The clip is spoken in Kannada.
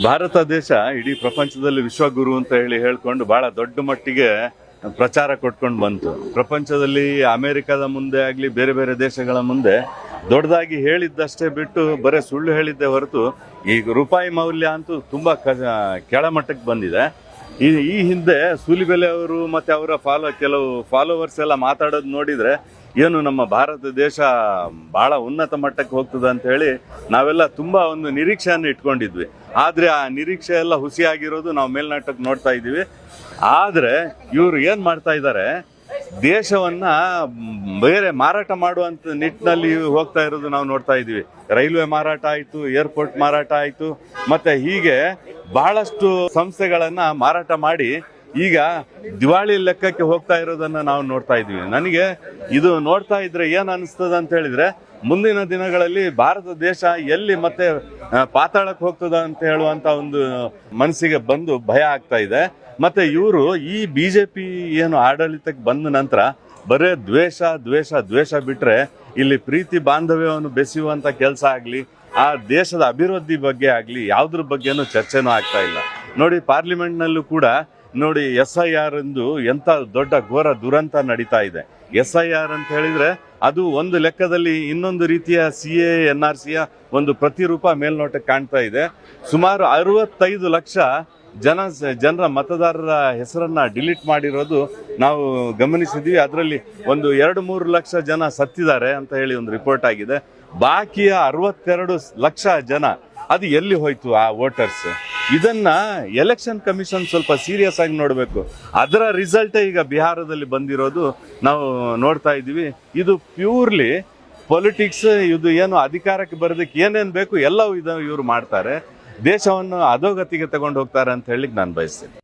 ಭಾರತ ದೇಶ ಇಡೀ ಪ್ರಪಂಚದಲ್ಲಿ ವಿಶ್ವಗುರು ಅಂತ ಹೇಳ್ಕೊಂಡು ಬಹಳ ದೊಡ್ಡ ಮಟ್ಟಿಗೆ ಪ್ರಚಾರ ಕೊಟ್ಕೊಂಡು ಬಂತು. ಪ್ರಪಂಚದಲ್ಲಿ ಅಮೆರಿಕದ ಮುಂದೆ ಆಗ್ಲಿ ಬೇರೆ ಬೇರೆ ದೇಶಗಳ ಮುಂದೆ ದೊಡ್ಡದಾಗಿ ಹೇಳಿದ್ದಷ್ಟೇ ಬಿಟ್ಟು ಬರೀ ಸುಳ್ಳು ಹೇಳಿದ್ದೆ ಹೊರತು ಈಗ ರೂಪಾಯಿ ಮೌಲ್ಯ ಅಂತೂ ತುಂಬಾ ಕೆಳಮಟ್ಟಕ್ಕೆ ಬಂದಿದೆ. ಈ ಹಿಂದೆ ಸೂಲಿಬೆಲೆ ಅವರು ಮತ್ತೆ ಅವರ ಕೆಲವು ಫಾಲೋವರ್ಸ್ ಎಲ್ಲ ಮಾತಾಡೋದು ನೋಡಿದ್ರೆ ಏನು ನಮ್ಮ ಭಾರತ ದೇಶ ಬಹಳ ಉನ್ನತ ಮಟ್ಟಕ್ಕೆ ಹೋಗ್ತದೆ ಅಂತ ಹೇಳಿ ನಾವೆಲ್ಲ ತುಂಬಾ ಒಂದು ನಿರೀಕ್ಷೆಯನ್ನು ಇಟ್ಕೊಂಡಿದ್ವಿ. ಆದ್ರೆ ಆ ನಿರೀಕ್ಷೆ ಎಲ್ಲ ಹುಸಿಯಾಗಿರೋದು ನಾವು ಮೇಲ್ನಾಟಕ್ಕೆ ನೋಡ್ತಾ ಇದ್ದೀವಿ. ಆದ್ರೆ ಇವರು ಏನ್ ಮಾಡ್ತಾ ಇದ್ದಾರೆ, ದೇಶವನ್ನ ಬೇರೆ ಮಾರಾಟ ಮಾಡುವಂತ ನಿಟ್ಟಿನಲ್ಲಿ ಹೋಗ್ತಾ ಇರೋದು ನಾವು ನೋಡ್ತಾ ಇದೀವಿ. ರೈಲ್ವೆ ಮಾರಾಟ ಆಯ್ತು, ಏರ್ಪೋರ್ಟ್ ಮಾರಾಟ ಆಯ್ತು, ಮತ್ತೆ ಹೀಗೆ ಬಹಳಷ್ಟು ಸಂಸ್ಥೆಗಳನ್ನ ಮಾರಾಟ ಮಾಡಿ ಈಗ ದಿವಾಳಿ ಲೆಕ್ಕಕ್ಕೆ ಹೋಗ್ತಾ ಇರೋದನ್ನ ನಾವು ನೋಡ್ತಾ ಇದೀವಿ. ನನಗೆ ಇದು ನೋಡ್ತಾ ಇದ್ರೆ ಏನ್ ಅನಿಸ್ತದ ಅಂತ ಹೇಳಿದ್ರೆ, ಮುಂದಿನ ದಿನಗಳಲ್ಲಿ ಭಾರತ ದೇಶ ಎಲ್ಲಿ ಮತ್ತೆ ಪಾತಾಳಕ್ಕೆ ಹೋಗ್ತದ ಅಂತ ಹೇಳುವಂತ ಒಂದು ಮನಸ್ಸಿಗೆ ಬಂದು ಭಯ ಆಗ್ತಾ ಇದೆ. ಮತ್ತೆ ಇವರು ಈ ಬಿಜೆಪಿ ಏನು ಆಡಳಿತಕ್ಕೆ ಬಂದ ನಂತರ ಬರೇ ದ್ವೇಷ ದ್ವೇಷ ದ್ವೇಷ ಬಿಟ್ರೆ ಇಲ್ಲಿ ಪ್ರೀತಿ ಬಾಂಧವ್ಯವನ್ನು ಬೆಸೆಯುವಂತ ಕೆಲಸ ಆಗ್ಲಿ, ಆ ದೇಶದ ಅಭಿವೃದ್ಧಿ ಬಗ್ಗೆ ಆಗ್ಲಿ ಯಾವ್ದ್ರ ಬಗ್ಗೆನೂ ಚರ್ಚೆನೂ ಆಗ್ತಾ ಇಲ್ಲ. ನೋಡಿ, ಪಾರ್ಲಿಮೆಂಟ್ ನಲ್ಲೂ ಕೂಡ ನೋಡಿ SIR ಎಂದು ಎಂತ ದೊಡ್ಡ ಘೋರ ದುರಂತ ನಡೀತಾ ಇದೆ. SIR ಅಂತ ಹೇಳಿದ್ರೆ ಅದು ಒಂದು ಲೆಕ್ಕದಲ್ಲಿ ಇನ್ನೊಂದು ರೀತಿಯ CA NRCಯ ಒಂದು ಪ್ರತಿರೂಪ ಮೇಲ್ನೋಟಕ್ಕೆ ಕಾಣ್ತಾ ಇದೆ. ಸುಮಾರು 65 ಲಕ್ಷ ಜನರ ಮತದಾರರ ಹೆಸರನ್ನ ಡಿಲೀಟ್ ಮಾಡಿರೋದು ನಾವು ಗಮನಿಸಿದ್ವಿ. ಅದರಲ್ಲಿ ಒಂದು 2-3 ಲಕ್ಷ ಜನ ಸತ್ತಿದ್ದಾರೆ ಅಂತ ಹೇಳಿ ಒಂದು ರಿಪೋರ್ಟ್ ಆಗಿದೆ. ಬಾಕಿಯ 62 ಲಕ್ಷ ಜನ ಅದು ಎಲ್ಲಿ ಹೋಯ್ತು ಆ ವೋಟರ್ಸ್? ಇದನ್ನ ಎಲೆಕ್ಷನ್ ಕಮಿಷನ್ ಸ್ವಲ್ಪ ಸೀರಿಯಸ್ ಆಗಿ ನೋಡ್ಬೇಕು. ಅದರ ರಿಸಲ್ಟೇ ಈಗ ಬಿಹಾರದಲ್ಲಿ ಬಂದಿರೋದು ನಾವು ನೋಡ್ತಾ ಇದೀವಿ. ಇದು ಪ್ಯೂರ್ಲಿ ಪೊಲಿಟಿಕ್ಸ್. ಇದು ಏನು ಅಧಿಕಾರಕ್ಕೆ ಬರೋದಕ್ಕೆ ಏನೇನ್ ಬೇಕು ಎಲ್ಲವೂ ಇವರು ಮಾಡ್ತಾರೆ. ದೇಶವನ್ನು ಅಧೋಗತಿಗೆ ತಗೊಂಡು ಹೋಗ್ತಾರೆ ಅಂತ ಹೇಳಿಕ್ ನಾನು ಬಯಸ್ತೇನೆ.